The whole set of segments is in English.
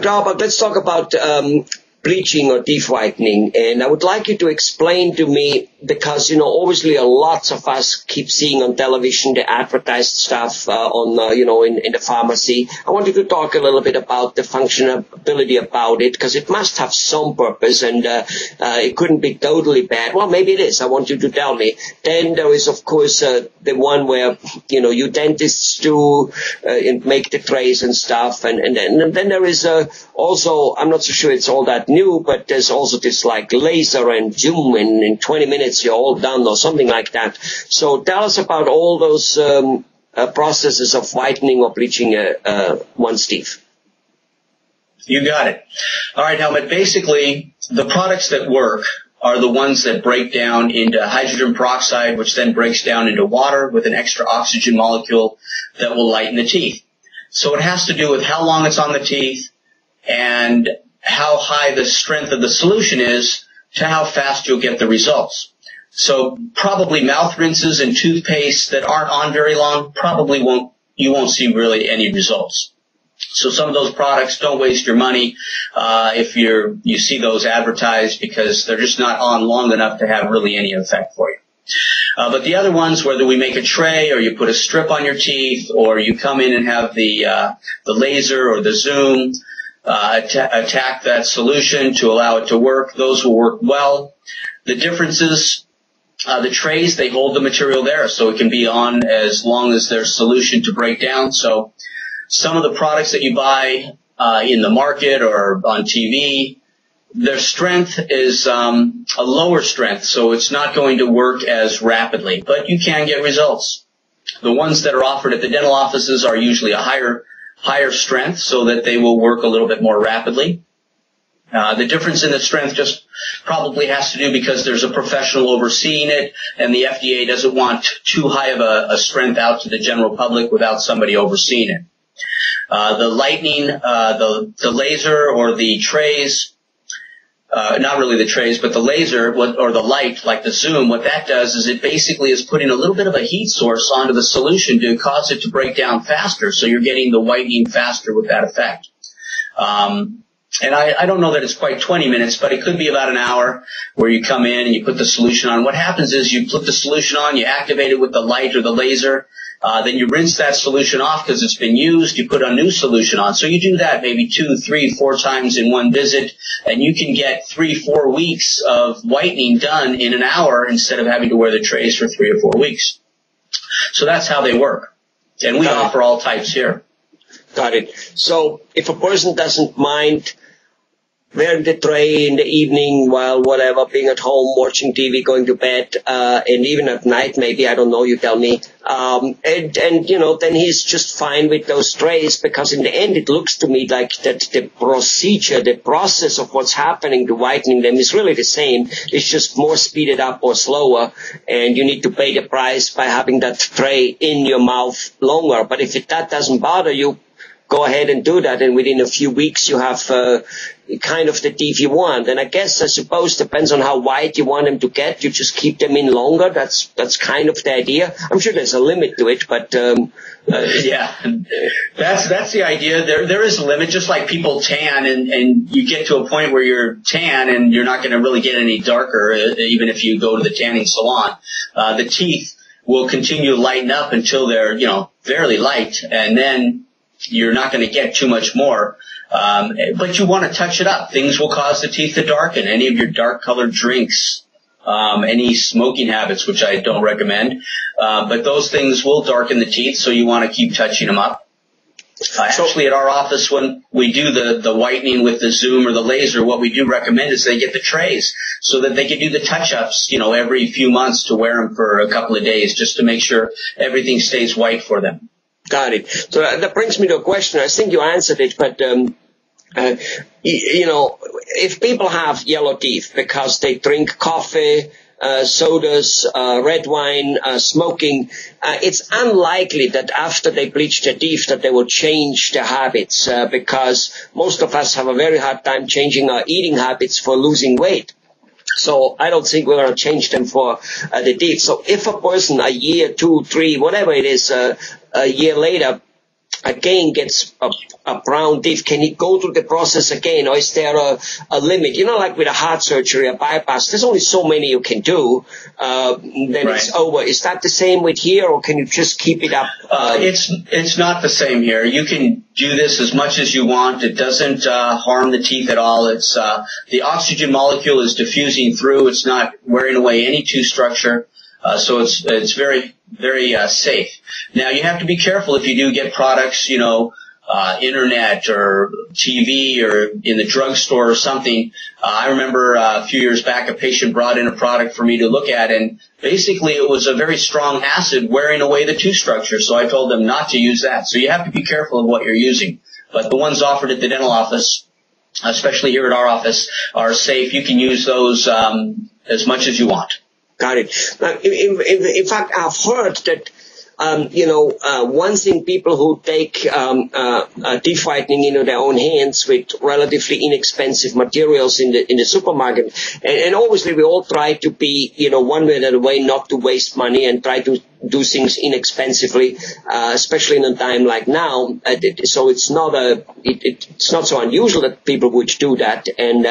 Dr. Auerbach, let's talk about bleaching or teeth whitening. And I would like you to explain to me, because, obviously lots of us keep seeing on television the advertised stuff in the pharmacy. I want you to talk a little bit about the functionality about it, because it must have some purpose, and it couldn't be totally bad. Well, maybe it is. I want you to tell me. Then there is, of course, the one where, you dentists do and make the trays and stuff. And then there is also, I'm not so sure it's all that new, but there's also this like laser and zoom, and in 20 minutes you're all done or something like that. So tell us about all those processes of whitening or bleaching one's teeth. You got it. All right, Helmut. Basically, the products that work are the ones that break down into hydrogen peroxide, which then breaks down into water with an extra oxygen molecule that will lighten the teeth. So it has to do with how long it's on the teeth and how high the strength of the solution is to how fast you'll get the results. So probably mouth rinses and toothpaste that aren't on very long you won't see really any results. So some of those products, don't waste your money if you see those advertised, because they're just not on long enough to have really any effect for you. But the other ones, whether we make a tray or you put a strip on your teeth or you come in and have the laser or the zoom attack that solution to allow it to work, those will work well. The difference is the trays, they hold the material there, so it can be on as long as there's solution to break down. So some of the products that you buy in the market or on TV, their strength is a lower strength, so it's not going to work as rapidly, but you can get results. The ones that are offered at the dental offices are usually a higher strength, so that they will work a little bit more rapidly. The difference in the strength just probably has to do because there's a professional overseeing it, and the FDA doesn't want too high of a strength out to the general public without somebody overseeing it. The lightning, the laser or the trays, not really the trays, but the laser or the light, like the zoom, what that does is it basically is putting a little bit of a heat source onto the solution to cause it to break down faster, so you're getting the whitening faster with that effect. And I don't know that it's quite 20 minutes, but it could be about an hour where you come in and you put the solution on. What happens is you put the solution on, you activate it with the light or the laser, then you rinse that solution off because it's been used, you put a new solution on. So you do that maybe 2, 3, 4 times in one visit, and you can get 3-4 weeks of whitening done in an hour instead of having to wear the trays for 3 or 4 weeks. So that's how they work. And we offer all types here. Got it. So if a person doesn't mind wearing the tray in the evening while being at home, watching TV, going to bed, and even at night maybe, I don't know, you tell me, then he's just fine with those trays, because in the end it looks to me like that the procedure, the process of what's happening to whitening them is really the same. It's just more speeded up or slower, and you need to pay the price by having that tray in your mouth longer. But if that doesn't bother you, go ahead and do that, and within a few weeks you have kind of the teeth you want. And I suppose depends on how wide you want them to get. You just keep them in longer. That's kind of the idea. I'm sure there's a limit to it, but yeah, that's the idea. There is a limit, just like people tan, and you get to a point where you're tan and you're not going to really get any darker, even if you go to the tanning salon. The teeth will continue to lighten up until they're fairly light, and then you're not going to get too much more, but you want to touch it up. Things will cause the teeth to darken. Any of your dark-colored drinks, any smoking habits, which I don't recommend, but those things will darken the teeth, so you want to keep touching them up. Actually, at our office, when we do the whitening with the zoom or the laser, what we do recommend is they get the trays so that they can do the touch-ups, every few months to wear them for a couple of days, just to make sure everything stays white for them. Got it. So that brings me to a question. I think you answered it, but, if people have yellow teeth because they drink coffee, sodas, red wine, smoking, it's unlikely that after they bleach their teeth that they will change their habits, because most of us have a very hard time changing our eating habits for losing weight. So I don't think we're going to change them for the teeth. So if a person a year, 2, 3, whatever it is, a year later again gets a brown teeth, can he go through the process again, or is there a limit? You know, like with a heart surgery, a bypass, there's only so many you can do, then it's over. Is that the same with here, or can you just keep it up? It's not the same here. You can do this as much as you want. It doesn't harm the teeth at all. It's the oxygen molecule is diffusing through. It's not wearing away any tooth structure. So it's very, very safe. Now, you have to be careful if you do get products, you know, internet or TV or in the drugstore or something. I remember a few years back a patient brought in a product for me to look at, and basically it was a very strong acid wearing away the tooth structure. So I told them not to use that. So you have to be careful of what you're using. But the ones offered at the dental office, especially here at our office, are safe. You can use those as much as you want. Got it. In fact, I've heard that, one thing, people who take teeth whitening into their own hands with relatively inexpensive materials in the supermarket, and obviously we all try to be, one way or the way not to waste money and try to do things inexpensively, especially in a time like now. So it's not it's not so unusual that people would do that. And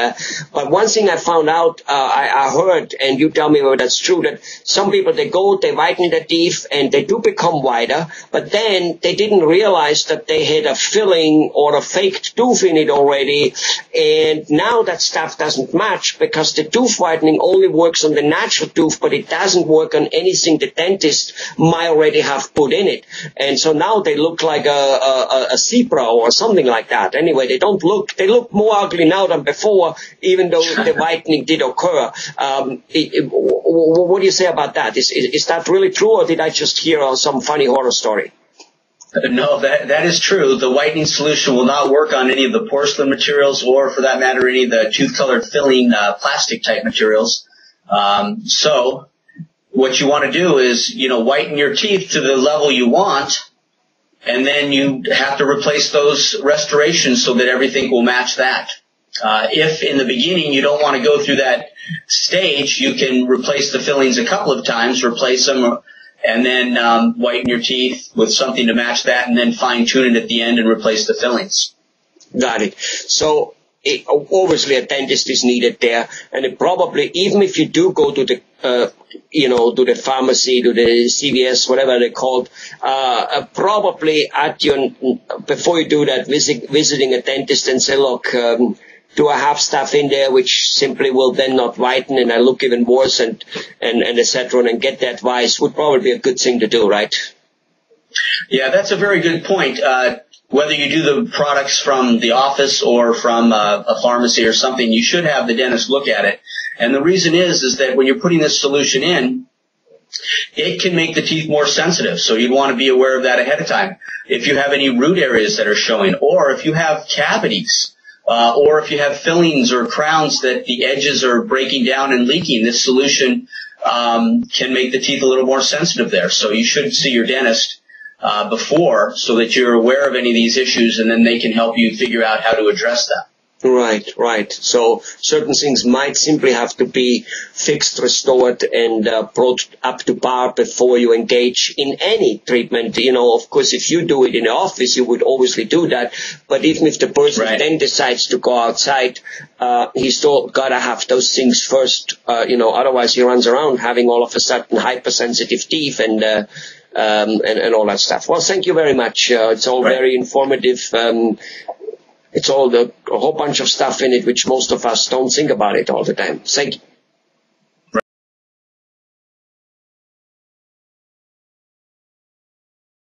but one thing I found out, I heard, and you tell me whether that's true, that some people, they whiten their teeth and they do become whiter, but then they didn't realize that they had a filling or a faked tooth in it already, and now that stuff doesn't match because the tooth whitening only works on the natural tooth, but it doesn't work on anything the dentist might already have put in it. And so now they look like a zebra or something like that. Anyway, they look more ugly now than before, even though the whitening did occur. What do you say about that? Is that really true, or did I just hear some funny horror story? No, that is true. The whitening solution will not work on any of the porcelain materials, or for that matter, any of the tooth-colored filling plastic type materials. So what you want to do is, whiten your teeth to the level you want, and then you have to replace those restorations so that everything will match that. If in the beginning you don't want to go through that stage, you can replace the fillings a couple of times, replace them, and then whiten your teeth with something to match that, and then fine-tune it at the end and replace the fillings. Got it. So obviously a dentist is needed there, and it probably, even if you do go to the to the pharmacy, to the CVS, whatever they're called, probably before you do that, visiting a dentist and say, look, do I have stuff in there which simply will then not whiten and I look even worse, and et cetera, and get the advice would probably be a good thing to do, right? Yeah, that's a very good point. Whether you do the products from the office or from a pharmacy or something, you should have the dentist look at it. And the reason is that when you're putting this solution in, it can make the teeth more sensitive. So you'd want to be aware of that ahead of time. If you have any root areas that are showing, or if you have cavities, or if you have fillings or crowns that the edges are breaking down and leaking, this solution can make the teeth a little more sensitive there. So you should see your dentist before, so that you're aware of any of these issues, and then they can help you figure out how to address them. Right. So certain things might simply have to be fixed, restored, and brought up to par before you engage in any treatment. Of course, if you do it in the office, you would obviously do that. But even if the person then decides to go outside, he's still got to have those things first. Otherwise he runs around having all of a sudden hypersensitive teeth and all that stuff. Well, thank you very much. It's all very informative. It's all a whole bunch of stuff in it which most of us don't think about it all the time. Thank you.